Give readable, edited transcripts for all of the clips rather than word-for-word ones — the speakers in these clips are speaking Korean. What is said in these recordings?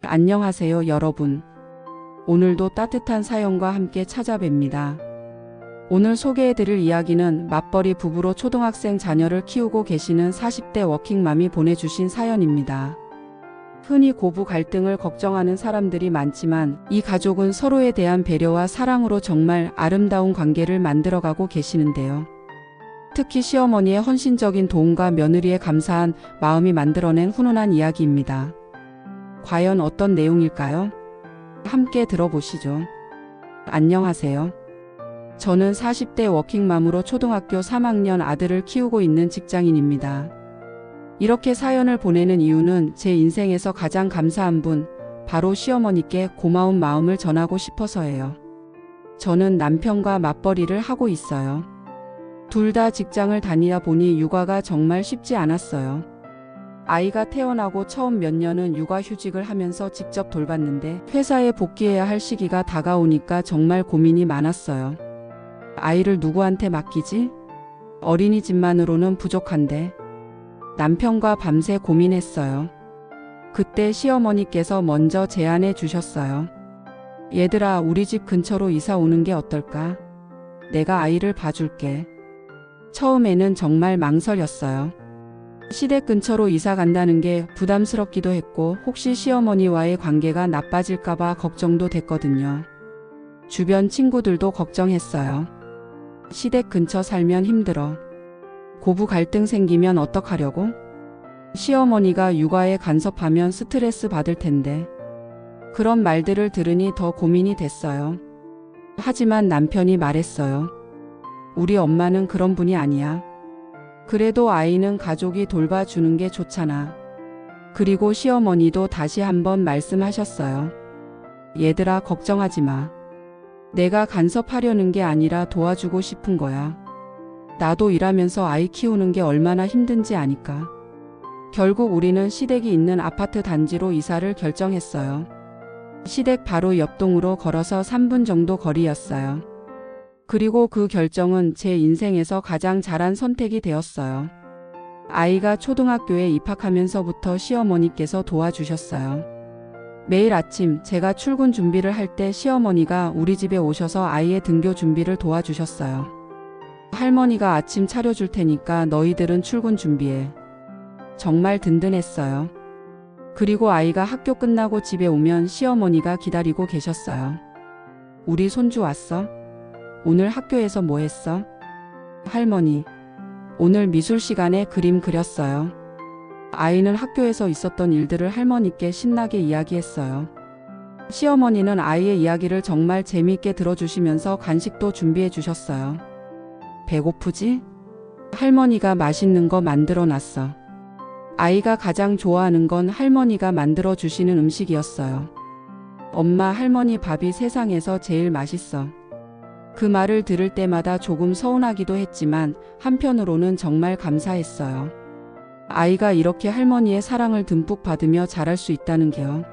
안녕하세요, 여러분. 오늘도 따뜻한 사연과 함께 찾아뵙니다. 오늘 소개해드릴 이야기는 맞벌이 부부로 초등학생 자녀를 키우고 계시는 40대 워킹맘이 보내주신 사연입니다. 흔히 고부 갈등을 걱정하는 사람들이 많지만 이 가족은 서로에 대한 배려와 사랑으로 정말 아름다운 관계를 만들어가고 계시는데요. 특히 시어머니의 헌신적인 도움과 며느리의 감사한 마음이 만들어낸 훈훈한 이야기입니다. 과연 어떤 내용일까요? 함께 들어보시죠. 안녕하세요. 저는 40대 워킹맘으로 초등학교 3학년 아들을 키우고 있는 직장인입니다. 이렇게 사연을 보내는 이유는 제 인생에서 가장 감사한 분, 바로 시어머니께 고마운 마음을 전하고 싶어서예요. 저는 남편과 맞벌이를 하고 있어요. 둘 다 직장을 다니다 보니 육아가 정말 쉽지 않았어요. 아이가 태어나고 처음 몇 년은 육아휴직을 하면서 직접 돌봤는데 회사에 복귀해야 할 시기가 다가오니까 정말 고민이 많았어요. 아이를 누구한테 맡기지? 어린이집만으로는 부족한데. 남편과 밤새 고민했어요. 그때 시어머니께서 먼저 제안해 주셨어요. 얘들아, 우리 집 근처로 이사 오는 게 어떨까? 내가 아이를 봐줄게. 처음에는 정말 망설였어요. 시댁 근처로 이사 간다는 게 부담스럽기도 했고 혹시 시어머니와의 관계가 나빠질까봐 걱정도 됐거든요. 주변 친구들도 걱정했어요. 시댁 근처 살면 힘들어. 고부 갈등 생기면 어떡하려고? 시어머니가 육아에 간섭하면 스트레스 받을 텐데. 그런 말들을 들으니 더 고민이 됐어요. 하지만 남편이 말했어요. 우리 엄마는 그런 분이 아니야. 그래도 아이는 가족이 돌봐주는 게 좋잖아. 그리고 시어머니도 다시 한번 말씀하셨어요. 얘들아, 걱정하지 마. 내가 간섭하려는 게 아니라 도와주고 싶은 거야. 나도 일하면서 아이 키우는 게 얼마나 힘든지 아니까. 결국 우리는 시댁이 있는 아파트 단지로 이사를 결정했어요. 시댁 바로 옆동으로 걸어서 3분 정도 거리였어요. 그리고 그 결정은 제 인생에서 가장 잘한 선택이 되었어요. 아이가 초등학교에 입학하면서부터 시어머니께서 도와주셨어요. 매일 아침 제가 출근 준비를 할 때 시어머니가 우리 집에 오셔서 아이의 등교 준비를 도와주셨어요. 할머니가 아침 차려줄 테니까 너희들은 출근 준비해. 정말 든든했어요. 그리고 아이가 학교 끝나고 집에 오면 시어머니가 기다리고 계셨어요. 우리 손주 왔어? 오늘 학교에서 뭐 했어? 할머니, 오늘 미술 시간에 그림 그렸어요. 아이는 학교에서 있었던 일들을 할머니께 신나게 이야기했어요. 시어머니는 아이의 이야기를 정말 재미있게 들어주시면서 간식도 준비해 주셨어요. 배고프지? 할머니가 맛있는 거 만들어 놨어. 아이가 가장 좋아하는 건 할머니가 만들어 주시는 음식이었어요. 엄마, 할머니 밥이 세상에서 제일 맛있어. 그 말을 들을 때마다 조금 서운하기도 했지만 한편으로는 정말 감사했어요. 아이가 이렇게 할머니의 사랑을 듬뿍 받으며 자랄 수 있다는 게요.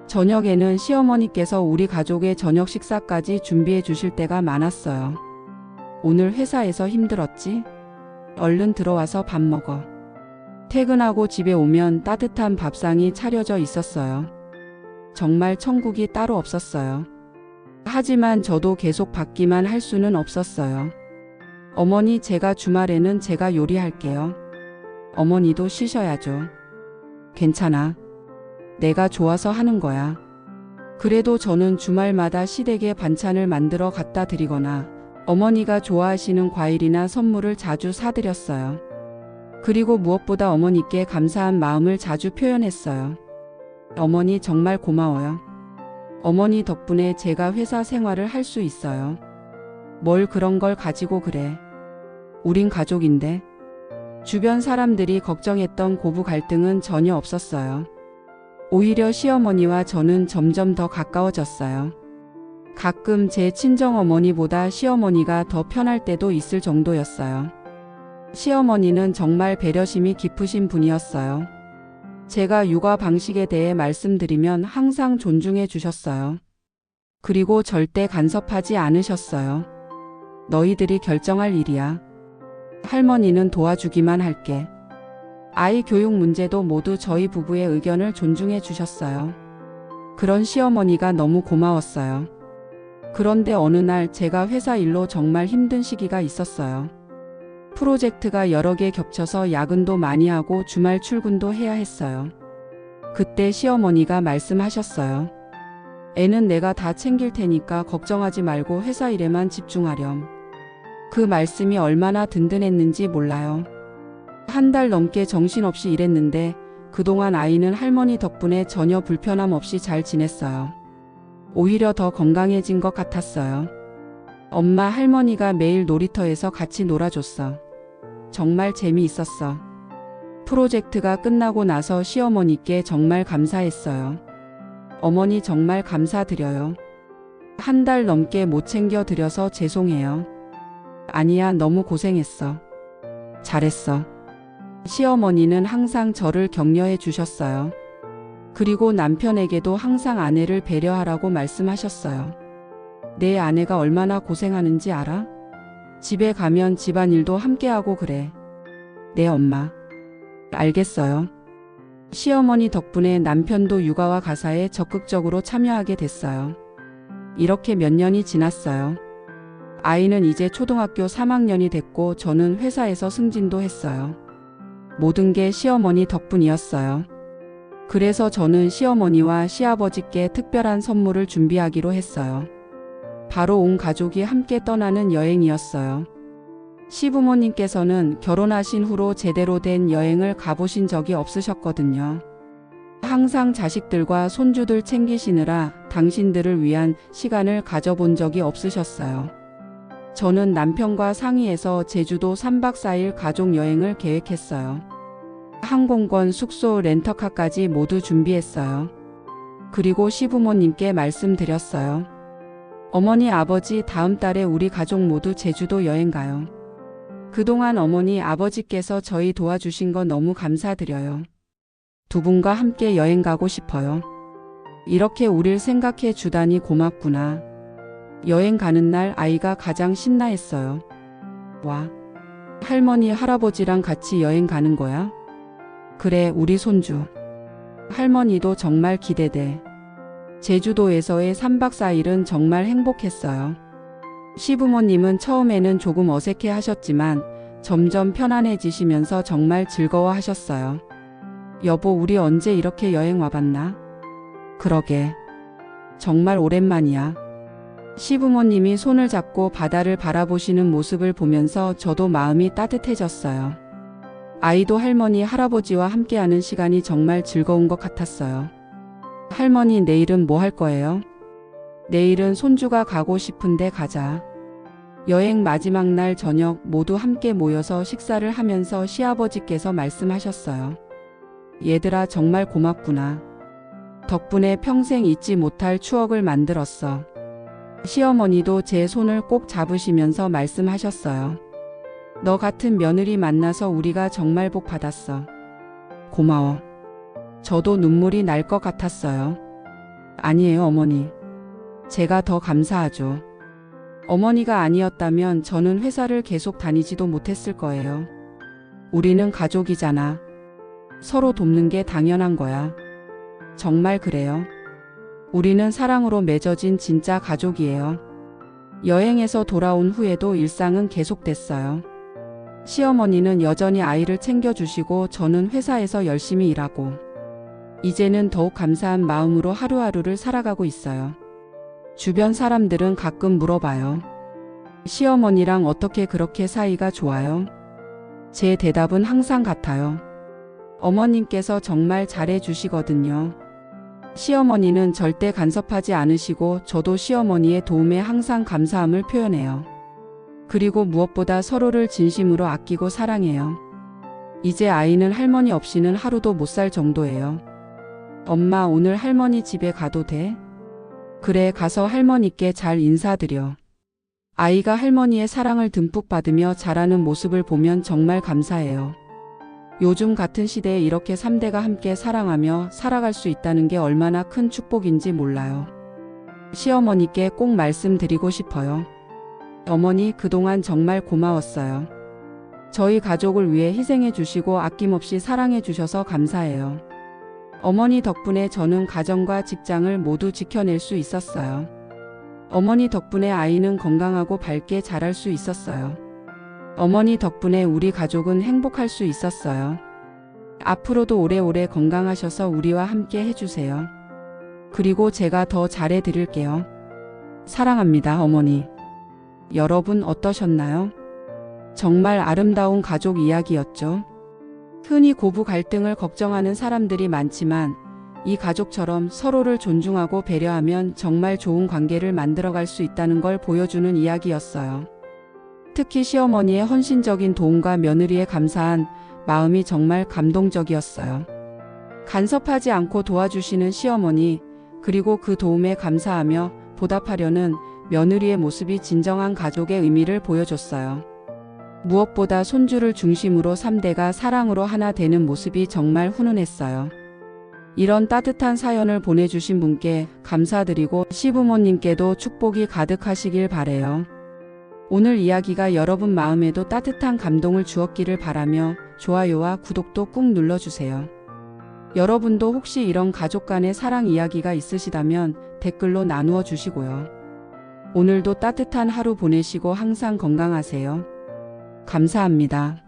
저녁에는 시어머니께서 우리 가족의 저녁 식사까지 준비해 주실 때가 많았어요. 오늘 회사에서 힘들었지? 얼른 들어와서 밥 먹어. 퇴근하고 집에 오면 따뜻한 밥상이 차려져 있었어요. 정말 천국이 따로 없었어요. 하지만 저도 계속 받기만 할 수는 없었어요. 어머니, 제가 주말에는 제가 요리할게요. 어머니도 쉬셔야죠. 괜찮아. 내가 좋아서 하는 거야. 그래도 저는 주말마다 시댁에 반찬을 만들어 갖다 드리거나 어머니가 좋아하시는 과일이나 선물을 자주 사드렸어요. 그리고 무엇보다 어머니께 감사한 마음을 자주 표현했어요. 어머니 정말 고마워요. 어머니 덕분에 제가 회사 생활을 할 수 있어요. 뭘 그런 걸 가지고 그래. 우린 가족인데. 주변 사람들이 걱정했던 고부 갈등은 전혀 없었어요. 오히려 시어머니와 저는 점점 더 가까워졌어요. 가끔 제 친정어머니보다 시어머니가 더 편할 때도 있을 정도였어요. 시어머니는 정말 배려심이 깊으신 분이었어요. 제가 육아 방식에 대해 말씀드리면 항상 존중해 주셨어요. 그리고 절대 간섭하지 않으셨어요. 너희들이 결정할 일이야. 할머니는 도와주기만 할게. 아이 교육 문제도 모두 저희 부부의 의견을 존중해 주셨어요. 그런 시어머니가 너무 고마웠어요. 그런데 어느 날 제가 회사 일로 정말 힘든 시기가 있었어요. 프로젝트가 여러 개 겹쳐서 야근도 많이 하고 주말 출근도 해야 했어요. 그때 시어머니가 말씀하셨어요. 애는 내가 다 챙길 테니까 걱정하지 말고 회사 일에만 집중하렴. 그 말씀이 얼마나 든든했는지 몰라요. 한 달 넘게 정신없이 일했는데 그동안 아이는 할머니 덕분에 전혀 불편함 없이 잘 지냈어요. 오히려 더 건강해진 것 같았어요. 엄마 할머니가 매일 놀이터에서 같이 놀아줬어. 정말 재미있었어. 프로젝트가 끝나고 나서 시어머니께 정말 감사했어요. 어머니 정말 감사드려요. 한 달 넘게 못 챙겨 드려서 죄송해요. 아니야, 너무 고생했어. 잘했어. 시어머니는 항상 저를 격려해 주셨어요. 그리고 남편에게도 항상 아내를 배려하라고 말씀하셨어요. 내 아내가 얼마나 고생하는지 알아? 집에 가면 집안일도 함께하고 그래. 네, 엄마. 알겠어요. 시어머니 덕분에 남편도 육아와 가사에 적극적으로 참여하게 됐어요. 이렇게 몇 년이 지났어요. 아이는 이제 초등학교 3학년이 됐고 저는 회사에서 승진도 했어요. 모든 게 시어머니 덕분이었어요. 그래서 저는 시어머니와 시아버지께 특별한 선물을 준비하기로 했어요. 바로 온 가족이 함께 떠나는 여행이었어요. 시부모님께서는 결혼하신 후로 제대로 된 여행을 가보신 적이 없으셨거든요. 항상 자식들과 손주들 챙기시느라 당신들을 위한 시간을 가져본 적이 없으셨어요. 저는 남편과 상의해서 제주도 3박 4일 가족 여행을 계획했어요. 항공권, 숙소, 렌터카까지 모두 준비했어요. 그리고 시부모님께 말씀드렸어요. 어머니, 아버지, 다음 달에 우리 가족 모두 제주도 여행 가요. 그동안 어머니, 아버지께서 저희 도와주신 거 너무 감사드려요. 두 분과 함께 여행 가고 싶어요. 이렇게 우릴 생각해 주다니 고맙구나. 여행 가는 날 아이가 가장 신나했어요. 와, 할머니, 할아버지랑 같이 여행 가는 거야? 그래, 우리 손주. 할머니도 정말 기대돼. 제주도에서의 3박 4일은 정말 행복했어요. 시부모님은 처음에는 조금 어색해 하셨지만 점점 편안해지시면서 정말 즐거워 하셨어요. 여보, 우리 언제 이렇게 여행 와봤나? 그러게. 정말 오랜만이야. 시부모님이 손을 잡고 바다를 바라보시는 모습을 보면서 저도 마음이 따뜻해졌어요. 아이도 할머니, 할아버지와 함께하는 시간이 정말 즐거운 것 같았어요. 할머니, 내일은 뭐 할 거예요? 내일은 손주가 가고 싶은데 가자. 여행 마지막 날 저녁 모두 함께 모여서 식사를 하면서 시아버지께서 말씀하셨어요. 얘들아, 정말 고맙구나. 덕분에 평생 잊지 못할 추억을 만들었어. 시어머니도 제 손을 꼭 잡으시면서 말씀하셨어요. 너 같은 며느리 만나서 우리가 정말 복 받았어. 고마워. 저도 눈물이 날 것 같았어요. 아니에요, 어머니. 제가 더 감사하죠. 어머니가 아니었다면 저는 회사를 계속 다니지도 못했을 거예요. 우리는 가족이잖아. 서로 돕는 게 당연한 거야. 정말 그래요. 우리는 사랑으로 맺어진 진짜 가족이에요. 여행에서 돌아온 후에도 일상은 계속됐어요. 시어머니는 여전히 아이를 챙겨주시고 저는 회사에서 열심히 일하고 이제는 더욱 감사한 마음으로 하루하루를 살아가고 있어요. 주변 사람들은 가끔 물어봐요. 시어머니랑 어떻게 그렇게 사이가 좋아요? 제 대답은 항상 같아요. 어머님께서 정말 잘해 주시거든요. 시어머니는 절대 간섭하지 않으시고 저도 시어머니의 도움에 항상 감사함을 표현해요. 그리고 무엇보다 서로를 진심으로 아끼고 사랑해요. 이제 아이는 할머니 없이는 하루도 못 살 정도예요. 엄마, 오늘 할머니 집에 가도 돼? 그래, 가서 할머니께 잘 인사드려. 아이가 할머니의 사랑을 듬뿍 받으며 자라는 모습을 보면 정말 감사해요. 요즘 같은 시대에 이렇게 3대가 함께 사랑하며 살아갈 수 있다는 게 얼마나 큰 축복인지 몰라요. 시어머니께 꼭 말씀드리고 싶어요. 어머니, 그동안 정말 고마웠어요. 저희 가족을 위해 희생해 주시고 아낌없이 사랑해 주셔서 감사해요. 어머니 덕분에 저는 가정과 직장을 모두 지켜낼 수 있었어요. 어머니 덕분에 아이는 건강하고 밝게 자랄 수 있었어요. 어머니 덕분에 우리 가족은 행복할 수 있었어요. 앞으로도 오래오래 건강하셔서 우리와 함께 해주세요. 그리고 제가 더 잘해드릴게요. 사랑합니다, 어머니. 여러분 어떠셨나요? 정말 아름다운 가족 이야기였죠. 흔히 고부 갈등을 걱정하는 사람들이 많지만 이 가족처럼 서로를 존중하고 배려하면 정말 좋은 관계를 만들어갈 수 있다는 걸 보여주는 이야기였어요. 특히 시어머니의 헌신적인 도움과 며느리의 감사한 마음이 정말 감동적이었어요. 간섭하지 않고 도와주시는 시어머니, 그리고 그 도움에 감사하며 보답하려는 며느리의 모습이 진정한 가족의 의미를 보여줬어요. 무엇보다 손주를 중심으로 3대가 사랑으로 하나 되는 모습이 정말 훈훈했어요. 이런 따뜻한 사연을 보내주신 분께 감사드리고 시부모님께도 축복이 가득하시길 바래요. 오늘 이야기가 여러분 마음에도 따뜻한 감동을 주었기를 바라며 좋아요와 구독도 꾹 눌러주세요. 여러분도 혹시 이런 가족 간의 사랑 이야기가 있으시다면 댓글로 나누어 주시고요. 오늘도 따뜻한 하루 보내시고 항상 건강하세요. 감사합니다.